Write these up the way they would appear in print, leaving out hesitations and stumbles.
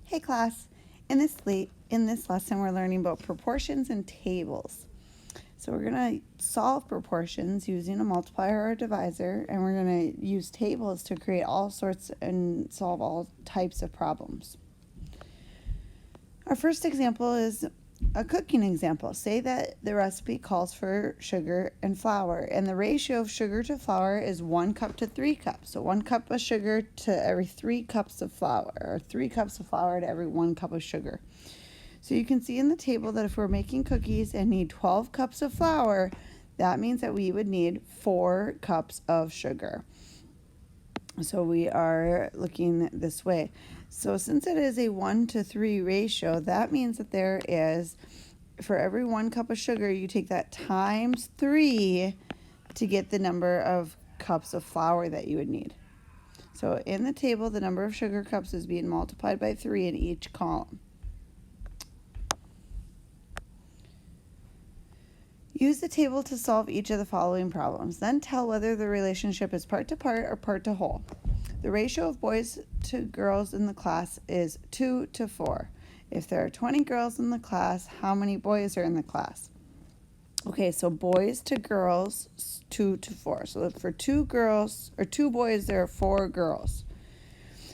Hey class, in this lesson we're learning about proportions and tables. So we're going to solve proportions using a multiplier or a divisor, and we're going to use tables to create all sorts and solve all types of problems. Our first example is a cooking example. Say that the recipe calls for sugar and flour, and the ratio of sugar to flour is 1 cup to 3 cups. So 1 cup of sugar to every 3 cups of flour, or 3 cups of flour to every 1 cup of sugar. So you can see in the table that if we're making cookies and need 12 cups of flour, that means that we would need 4 cups of sugar. So we are looking this way. So since it is a 1 to 3 ratio, that means that there is, for every 1 cup of sugar, you take that times 3 to get the number of cups of flour that you would need. So in the table, the number of sugar cups is being multiplied by 3 in each column. Use the table to solve each of the following problems. Then tell whether the relationship is part to part or part to whole. The ratio of boys to girls in the class is 2 to 4. If there are 20 girls in the class, how many boys are in the class? Okay, so boys to girls, 2 to 4. So for 2 girls, or 2 boys, there are 4 girls.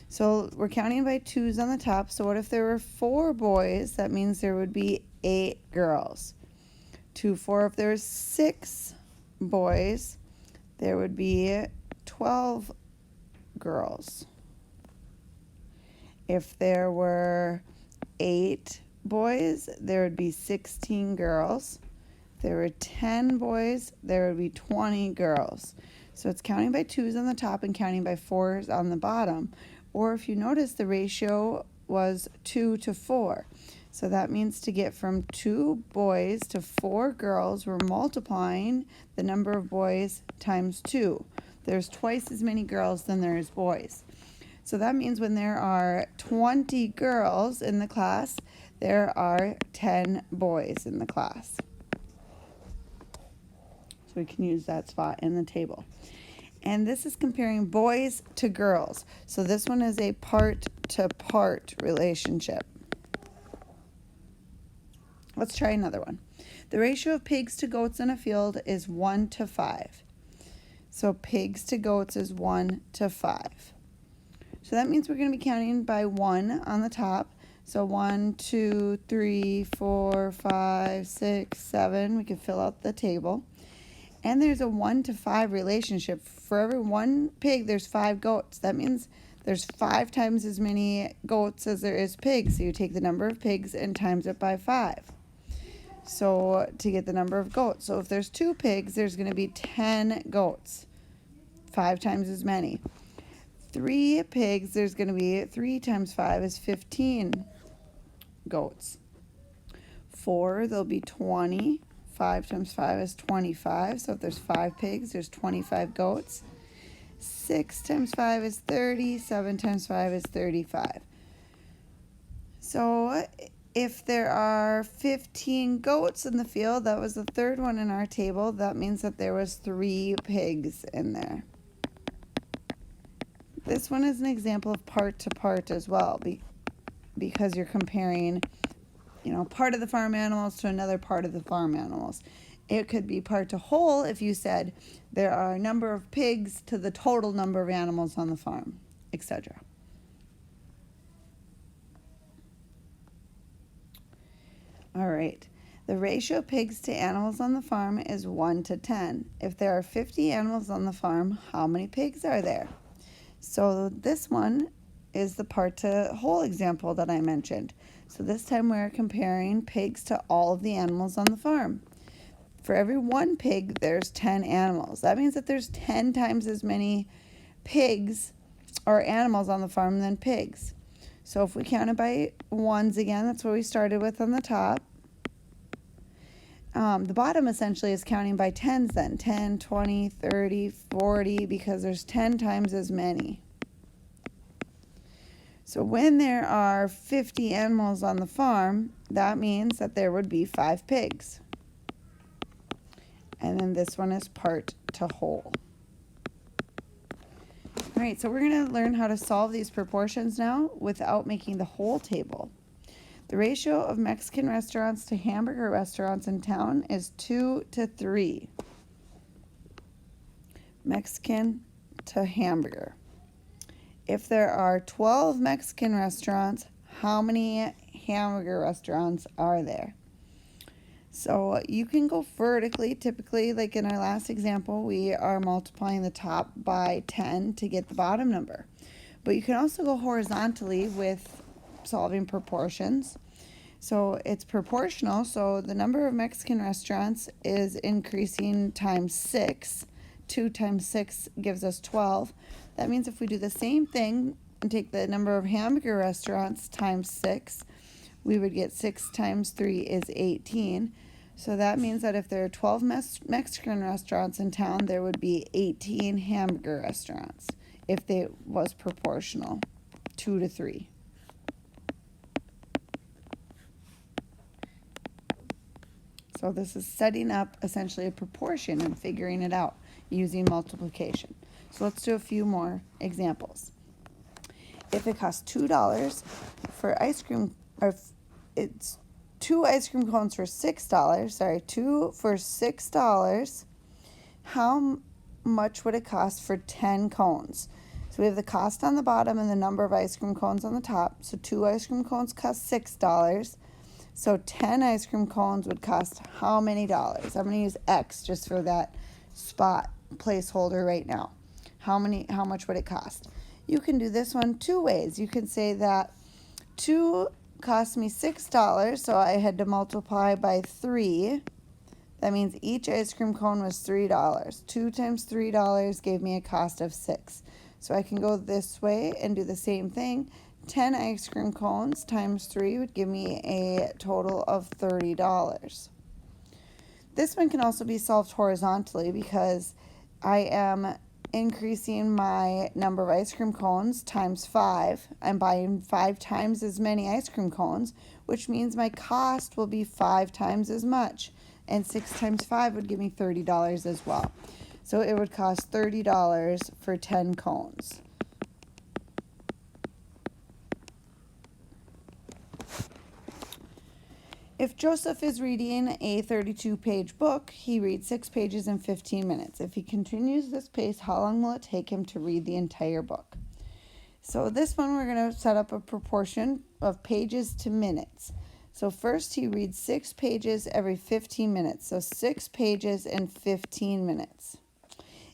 So we're counting by 2's on the top. So what if there were 4 boys? That means there would be 8 girls. 2, 4, if there's 6 boys, there would be 12 girls. If there were 8 boys, there would be 16 girls. If there were 10 boys, there would be 20 girls. So it's counting by 2's on the top and counting by 4's on the bottom. Or if you notice, the ratio was 2 to 4. So that means to get from 2 boys to 4 girls, we're multiplying the number of boys times 2. There's twice as many girls than there is boys. So that means when there are 20 girls in the class, there are 10 boys in the class. So we can use that spot in the table. And this is comparing boys to girls. So this one is a part-to-part relationship. Let's try another one. The ratio of pigs to goats in a field is 1 to 5. So pigs to goats is 1 to 5. So that means we're going to be counting by 1 on the top. So 1, 2, 3, 4, 5, 6, 7. We can fill out the table. And there's a 1 to 5 relationship. For every 1 pig, there's 5 goats. That means there's 5 times as many goats as there is pigs. So you take the number of pigs and times it by 5. So to get the number of goats. So if there's 2 pigs, there's going to be 10 goats. 5 times as many. 3 pigs, there's going to be 3 times 5 is 15 goats. 4, there'll be 20. 5 times 5 is 25. So if there's 5 pigs, there's 25 goats. 6 times 5 is 30. 7 times 5 is 35. So if there are 15 goats in the field, that was the third one in our table, that means that there was 3 pigs in there. This one is an example of part to part as well, because you're comparing, part of the farm animals to another part of the farm animals. It could be part to whole if you said there are a number of pigs to the total number of animals on the farm, etc. All right, the ratio of pigs to animals on the farm is 1 to 10. If there are 50 animals on the farm, how many pigs are there? So this one is the part to whole example that I mentioned. So this time we're comparing pigs to all of the animals on the farm. For every 1 pig, there's 10 animals. That means that there's 10 times as many pigs or animals on the farm than pigs. So if we count it by 1's again, that's what we started with on the top. The bottom essentially is counting by 10's then. 10, 20, 30, 40, because there's 10 times as many. So when there are 50 animals on the farm, that means that there would be 5 pigs. And then this one is part to whole. All right, so we're going to learn how to solve these proportions now without making the whole table. The ratio of Mexican restaurants to hamburger restaurants in town is 2 to 3. Mexican to hamburger. If there are 12 Mexican restaurants, how many hamburger restaurants are there? So you can go vertically. Typically, like in our last example, we are multiplying the top by 10 to get the bottom number. But you can also go horizontally with solving proportions. So it's proportional, so the number of Mexican restaurants is increasing times 6. 2 times 6 gives us 12. That means if we do the same thing and take the number of hamburger restaurants times 6, we would get 6 times 3 is 18. So that means that if there are 12 Mexican restaurants in town, there would be 18 hamburger restaurants if they was proportional, 2 to 3. So this is setting up essentially a proportion and figuring it out using multiplication. So let's do a few more examples. If it costs $2 for ice cream, or it's 2 ice cream cones for $6, 2 for $6, how much would it cost for 10 cones? So we have the cost on the bottom and the number of ice cream cones on the top. So 2 ice cream cones cost $6. So 10 ice cream cones would cost how many dollars? I'm going to use X just for that spot placeholder right now. How much would it cost? You can do this one 2 ways. You can say that 2 cost me $6, so I had to multiply by 3. That means each ice cream cone was $3. 2 times $3 gave me a cost of 6. So I can go this way and do the same thing. 10 ice cream cones times 3 would give me a total of $30. This one can also be solved horizontally because I am increasing my number of ice cream cones times 5. I'm buying 5 times as many ice cream cones, which means my cost will be 5 times as much. And 6 times 5 would give me $30 as well. So it would cost $30 for 10 cones. If Joseph is reading a 32-page book, he reads 6 pages in 15 minutes. If he continues this pace, how long will it take him to read the entire book? So this one, we're going to set up a proportion of pages to minutes. So first, he reads 6 pages every 15 minutes. So 6 pages in 15 minutes.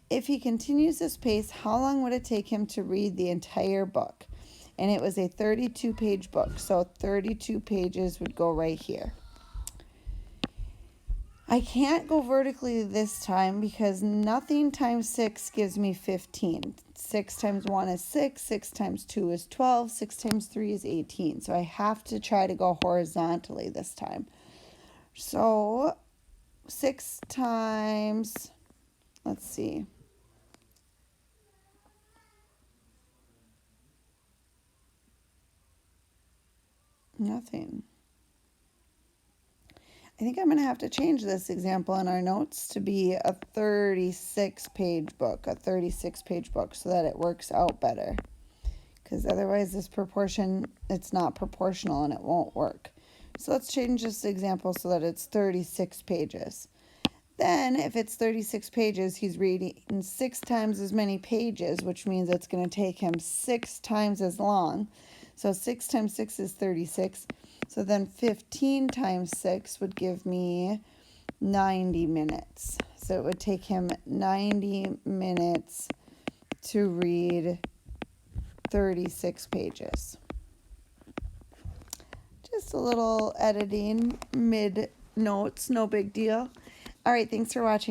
If he continues this pace, how long would it take him to read the entire book? And it was a 32-page book, so 32 pages would go right here. I can't go vertically this time because nothing times 6 gives me 15. 6 times 1 is 6, 6 times 2 is 12, 6 times 3 is 18. So I have to try to go horizontally this time. So 6 times, let's see. Nothing. I think I'm going to have to change this example in our notes to be a 36-page book, so that it works out better. Because otherwise this proportion, it's not proportional and it won't work. So let's change this example so that it's 36 pages. Then if it's 36 pages, he's reading 6 times as many pages, which means it's going to take him 6 times as long. So 6 times 6 is 36. So then 15 times 6 would give me 90 minutes. So it would take him 90 minutes to read 36 pages. Just a little editing mid-notes, no big deal. All right, thanks for watching.